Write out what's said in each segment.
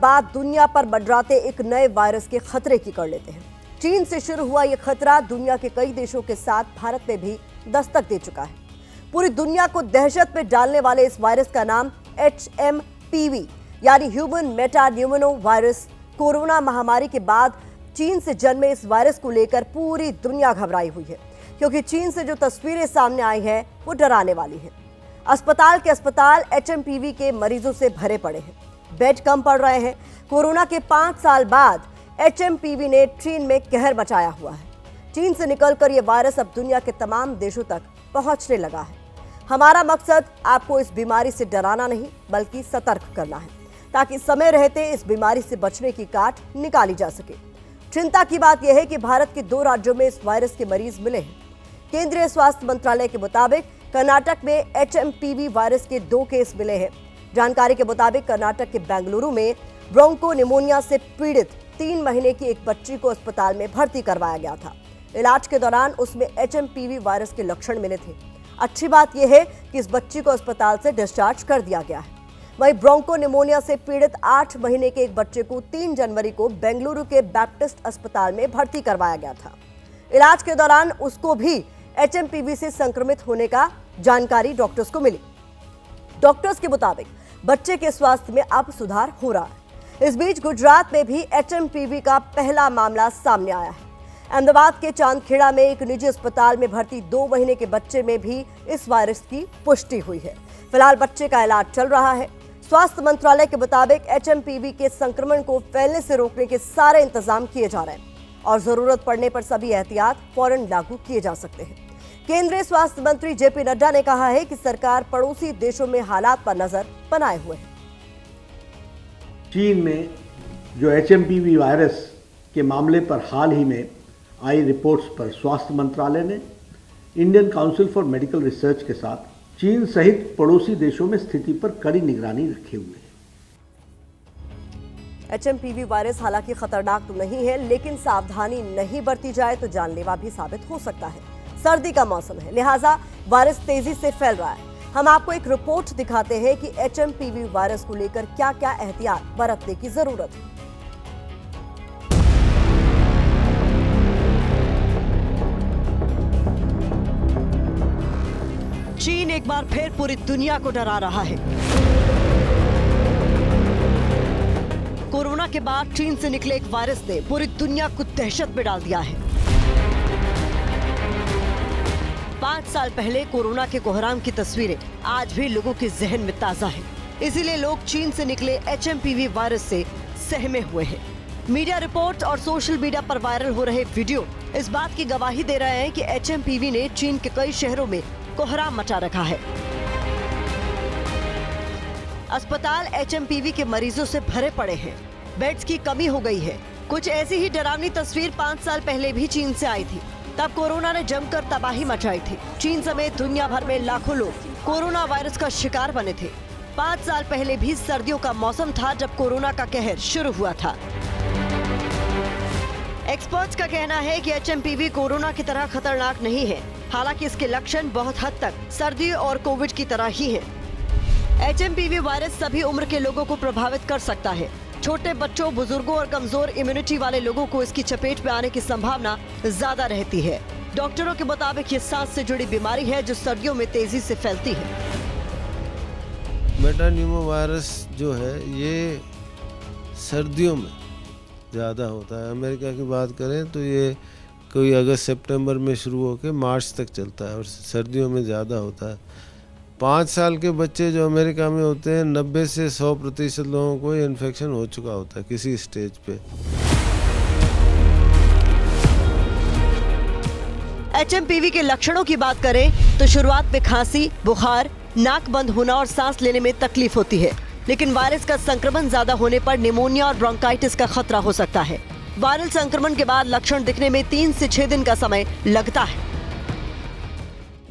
बाद दुनिया पर मंडराते एक नए वायरस के खतरे की कर लेते हैं। चीन से शुरू हुआ यह खतरा दुनिया के कई देशों के साथ भारत में भी दस्तक दे चुका है। पूरी दुनिया को दहशत में डालने वाले इस वायरस का नाम HMPV यानी ह्यूमन मेटान्यूमोनो वायरस। कोरोना महामारी के बाद चीन से जन्मे इस वायरस को लेकर पूरी दुनिया घबराई हुई है, क्योंकि चीन से जो तस्वीरें सामने आई हैं वो डराने वाली हैं। अस्पताल के अस्पताल HMPV के मरीजों से भरे पड़े हैं, बेड कम पड़ रहे हैं। कोरोना के 5 साल बाद HMPV ने चीन में कहर मचाया हुआ है। चीन से निकलकर यह वायरस अब दुनिया के तमाम देशों तक पहुंचने लगा है। हमारा मकसद आपको इस बीमारी से डराना नहीं, बल्कि सतर्क करना है, ताकि समय रहते इस बीमारी से बचने की काट निकाली जा सके। चिंता की बात यह है कि भारत के 2 राज्यों में इस वायरस के मरीज मिले हैं। केंद्रीय स्वास्थ्य मंत्रालय के मुताबिक कर्नाटक में HMPV वायरस के 2 केस मिले हैं। जानकारी के मुताबिक कर्नाटक के बेंगलुरु में ब्रोंको निमोनिया से पीड़ित 3 महीने की एक बच्ची को अस्पताल में भर्ती करवाया गया था। इलाज के दौरान उसमें HMPV वायरस के लक्षण मिले थे। अच्छी बात यह है कि इस बच्ची को अस्पताल से डिस्चार्ज कर दिया गया है। वहीं ब्रोंको निमोनिया से पीड़ित 8 महीने के एक बच्चे को 3 जनवरी को बेंगलुरु के बैप्टिस्ट अस्पताल में भर्ती करवाया गया था। इलाज के दौरान उसको भी HMPV से संक्रमित होने का जानकारी डॉक्टर्स को मिली। डॉक्टर्स के मुताबिक बच्चे के स्वास्थ्य में अब सुधार हो रहा है। इस बीच गुजरात में भी HMPV का पहला मामला सामने आया है। अहमदाबाद के चांदखेड़ा में एक निजी अस्पताल में भर्ती 2 महीने के बच्चे में भी इस वायरस की पुष्टि हुई है। फिलहाल बच्चे का इलाज चल रहा है। स्वास्थ्य मंत्रालय के मुताबिक HMPV के संक्रमण को फैलने से रोकने के सारे इंतजाम किए जा रहे हैं और जरूरत पड़ने पर सभी एहतियात फौरन लागू किए जा सकते हैं। केंद्रीय स्वास्थ्य मंत्री JP नड्डा ने कहा है कि सरकार पड़ोसी देशों में हालात पर नजर बनाए हुए है। चीन में जो HMPV वायरस के मामले पर हाल ही में आई रिपोर्ट्स पर स्वास्थ्य मंत्रालय ने Indian council for medical research के साथ चीन सहित पड़ोसी देशों में स्थिति पर कड़ी निगरानी रखे हुए है। HMPV वायरस हालांकि खतरनाक तो नहीं है, लेकिन सावधानी नहीं बरती जाए तो जानलेवा भी साबित हो सकता है। सर्दी का मौसम है, लिहाजा वायरस तेजी से फैल रहा है। हम आपको एक रिपोर्ट दिखाते हैं कि HMPV वायरस को लेकर क्या क्या एहतियात बरतने की जरूरत है। चीन एक बार फिर पूरी दुनिया को डरा रहा है। कोरोना के बाद चीन से निकले एक वायरस ने पूरी दुनिया को दहशत में डाल दिया है। 5 साल पहले कोरोना के कोहराम की तस्वीरें आज भी लोगों के जहन में ताजा है। इसीलिए लोग चीन से निकले HMPV वायरस से सहमे हुए हैं। मीडिया रिपोर्ट और सोशल मीडिया पर वायरल हो रहे वीडियो इस बात की गवाही दे रहे हैं कि HMPV ने चीन के कई शहरों में कोहराम मचा रखा है। अस्पताल HMPV के मरीजों से भरे पड़े हैं, बेड्स की कमी हो गई है। कुछ ऐसी ही डरावनी तस्वीर 5 साल पहले भी चीन से आई थी। तब कोरोना ने जमकर तबाही मचाई थी। चीन समेत दुनिया भर में लाखों लोग कोरोना वायरस का शिकार बने थे। 5 साल पहले भी सर्दियों का मौसम था जब कोरोना का कहर शुरू हुआ था। एक्सपर्ट्स का कहना है कि HMPV कोरोना की तरह खतरनाक नहीं है, हालांकि इसके लक्षण बहुत हद तक सर्दी और कोविड की तरह ही है। HMPV वायरस सभी उम्र के लोगों को प्रभावित कर सकता है। छोटे बच्चों, बुजुर्गों और कमजोर इम्यूनिटी वाले लोगों को इसकी चपेट में आने की संभावना ज्यादा रहती है। डॉक्टरों के मुताबिक ये सांस से जुड़ी बीमारी है जो सर्दियों में तेजी से फैलती है। मेटान्यूमो वायरस जो है ये सर्दियों में ज़्यादा होता है। अमेरिका की बात करें तो ये कोई अगस्त सितंबर में शुरू होकर मार्च तक चलता है और सर्दियों में ज़्यादा होता है। 5 साल के बच्चे जो अमेरिका में होते हैं 90 से 100% लोगों को ये इन्फेक्शन हो चुका होता है किसी स्टेज पे। HMPV के लक्षणों की बात करें तो शुरुआत में खांसी, बुखार, नाक बंद होना और सांस लेने में तकलीफ होती है, लेकिन वायरस का संक्रमण ज्यादा होने पर निमोनिया और ब्रोंकाइटिस का खतरा हो सकता है। वायरल संक्रमण के बाद लक्षण दिखने में 3 से 6 दिन का समय लगता है।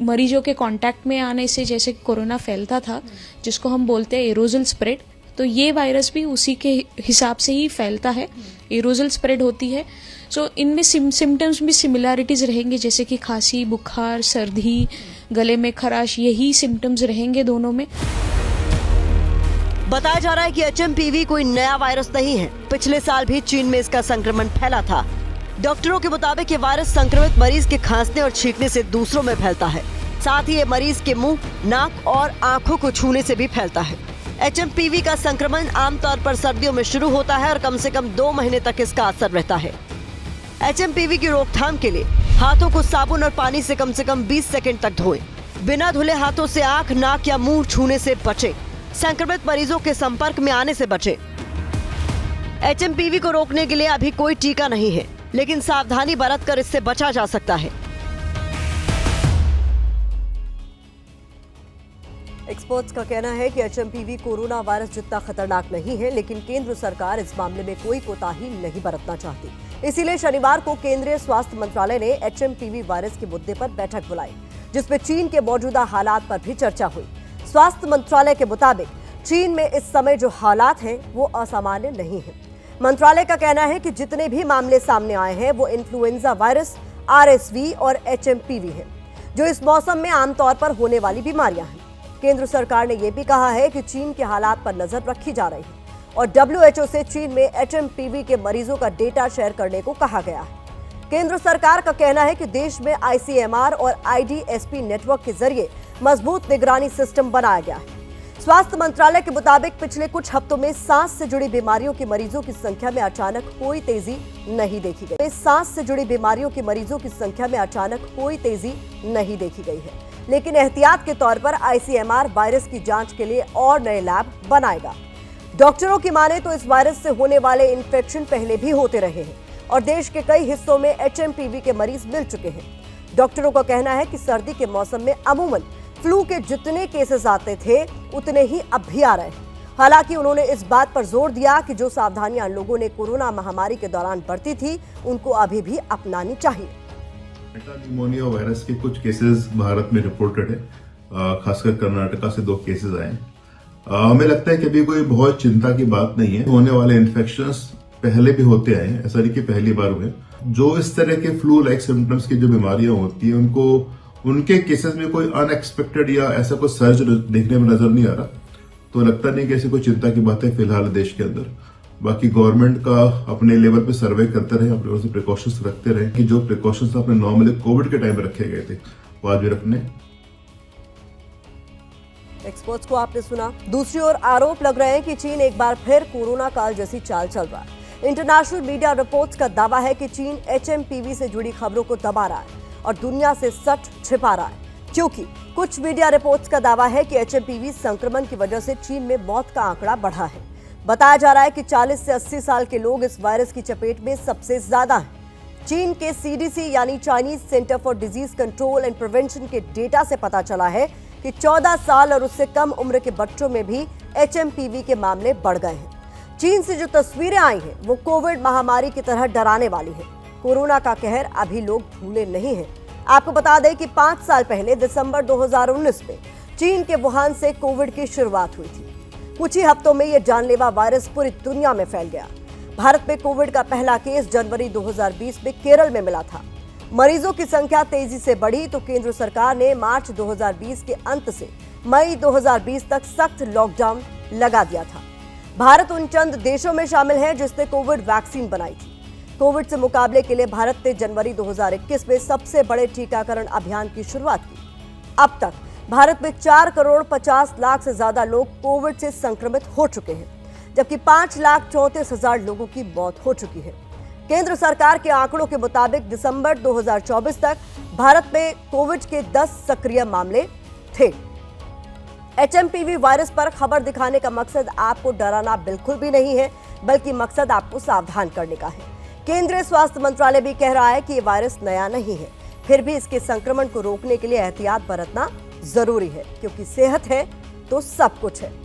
मरीजों के कांटेक्ट में आने से जैसे कोरोना फैलता था, जिसको हम बोलते हैं एरोजल स्प्रेड, तो ये वायरस भी उसी के हिसाब से ही फैलता है, एरोजल स्प्रेड होती है। सो इनमें सिम्टम्स भी सिमिलैरिटीज रहेंगे, जैसे कि खांसी, बुखार, सर्दी, गले में खराश, यही सिम्टम्स रहेंगे दोनों में। बताया जा रहा है कि HMPV कोई नया वायरस नहीं है। पिछले साल भी चीन में इसका संक्रमण फैला था। डॉक्टरों के मुताबिक ये वायरस संक्रमित मरीज के खांसने और छींकने से दूसरों में फैलता है। साथ ही ये मरीज के मुंह, नाक और आंखों को छूने से भी फैलता है। HMPV का संक्रमण आमतौर पर सर्दियों में शुरू होता है और कम से कम 2 महीने तक इसका असर रहता है। HMPV की रोकथाम के लिए हाथों को साबुन और पानी से कम 20 सेकंड तक धोएं। बिना धुले हाथों से आंख, नाक या मुंह छूने से बचें। संक्रमित मरीजों के संपर्क में आने से बचें। HMPV को रोकने के लिए अभी कोई टीका नहीं है, लेकिन सावधानी बरतकर इससे बचा जा सकता है। एक्सपर्ट्स का कहना है कि HMPV कोरोना वायरस जितना खतरनाक नहीं है, लेकिन केंद्र सरकार इस मामले में कोई कोताही नहीं बरतना चाहती। इसीलिए शनिवार को केंद्रीय स्वास्थ्य मंत्रालय ने HMPV वायरस के मुद्दे पर बैठक बुलाई, जिसमें चीन के मौजूदा हालात पर भी चर्चा हुई। स्वास्थ्य मंत्रालय के मुताबिक चीन में इस समय जो हालात हैं वो असामान्य नहीं है। मंत्रालय का कहना है कि जितने भी मामले सामने आए हैं वो इन्फ्लुएंजा वायरस, RSV और HMPV है, जो इस मौसम में आमतौर पर होने वाली बीमारियां हैं। केंद्र सरकार ने यह भी कहा है कि चीन के हालात पर नजर रखी जा रही है और WHO से चीन में HMPV के मरीजों का डेटा शेयर करने को कहा गया है। केंद्र सरकार का कहना है कि देश में ICMR और IDSP नेटवर्क के जरिए मजबूत निगरानी सिस्टम बनाया गया है। स्वास्थ्य मंत्रालय के मुताबिक पिछले कुछ हफ्तों में सांस से जुड़ी बीमारियों के मरीजों की संख्या में अचानक कोई तेजी नहीं देखी गई। सांस से जुड़ी बीमारियों के मरीजों की संख्या में अचानक कोई तेजी नहीं देखी गई है, लेकिन एहतियात के तौर पर ICMR वायरस की जांच के लिए और नए लैब बनाएगा। डॉक्टरों की माने तो इस वायरस से होने वाले इन्फेक्शन पहले भी होते रहे हैं और देश के कई हिस्सों में HMPV के मरीज मिल चुके हैं। डॉक्टरों का कहना है कि सर्दी के मौसम में अमूमन फ्लू के जितने केसेस आते थे उतने ही अब भी आ रहे हैं। हालांकि उन्होंने इस बात पर जोर दिया कि जो सावधानियां लोगों ने कोरोना महामारी के दौरान बरती थी उनको अभी भी अपनानी चाहिए। निमोनिया वायरस के कुछ केसेस भारत में रिपोर्टेड है, खासकर कर्नाटका से 2 केसेस आए हैं। हमें लगता है कि अभी कोई बहुत चिंता की बात नहीं है। होने वाले इन्फेक्शंस पहले भी होते आए हैं, ऐसा नहीं कि पहली बार हुए। जो इस तरह के फ्लू लाइक सिम्टम्स की जो बीमारियां होती हैं उनके केसेस में कोई अनएक्सपेक्टेड या ऐसा कोई सर्ज देखने में नजर नहीं आ रहा, तो लगता नहीं कि ऐसी कोई चिंता की बात है फिलहाल देश के अंदर। बाकी गवर्नमेंट का अपने लेवल पे सर्वे करते रहे, अपने ओर से प्रिकॉशंस रखते रहे कि जो प्रिकॉशंस अपने नॉर्मली कोविड के टाइम में रखे गए थे वो आज भी रखने। एक्सपर्ट्स को आपने सुना। दूसरी ओर आरोप लग रहे हैं कि चीन एक बार फिर कोरोना काल जैसी चाल चल रहा है। इंटरनेशनल मीडिया रिपोर्ट्स का दावा है कि चीन HMPV से जुड़ी खबरों को दबा रहा है और दुनिया से सच छिपा रहा है, क्योंकि कुछ मीडिया रिपोर्ट्स का दावा है कि HMPV संक्रमण की वजह से चीन में मौत का आंकड़ा बढ़ा है। बताया जा रहा है कि 40 से 80 साल के लोग इस वायरस की चपेट में सबसे ज्यादा हैं। चीन के CDC यानी Chinese centre for disease control and prevention के डेटा से पता चला है कि 14 साल और उससे कम उम्र के बच्चों में भी HMPV के मामले बढ़ गए हैं। चीन से जो तस्वीरें आई हैं वो कोविड महामारी की तरह डराने वाली है। कोरोना का कहर अभी लोग भूले नहीं हैं। आपको बता दें कि 5 साल पहले दिसंबर 2019 में चीन के वुहान से कोविड की शुरुआत हुई थी। कुछ ही हफ्तों में यह जानलेवा वायरस पूरी दुनिया में फैल गया। भारत में कोविड का पहला केस जनवरी 2020 में केरल में मिला था। मरीजों की संख्या तेजी से बढ़ी तो केंद्र सरकार ने मार्च 2020 के अंत से मई 2020 तक सख्त लॉकडाउन लगा दिया था। भारत उन चंद देशों में शामिल है जिसने कोविड वैक्सीन बनाई थी। कोविड से मुकाबले के लिए भारत ने जनवरी 2021 में सबसे बड़े टीकाकरण अभियान की शुरुआत की। अब तक भारत में 4,50,00,000 से ज्यादा लोग कोविड से संक्रमित हो चुके हैं, जबकि 5,34,000 लोगों की मौत हो चुकी है। केंद्र सरकार के आंकड़ों के मुताबिक दिसंबर 2024 तक भारत में कोविड के 10 सक्रिय मामले थे। HMPV वायरस पर खबर दिखाने का मकसद आपको डराना बिल्कुल भी नहीं है, बल्कि मकसद आपको सावधान करने का है। केंद्रीय स्वास्थ्य मंत्रालय भी कह रहा है कि ये वायरस नया नहीं है, फिर भी इसके संक्रमण को रोकने के लिए एहतियात बरतना जरूरी है, क्योंकि सेहत है तो सब कुछ है।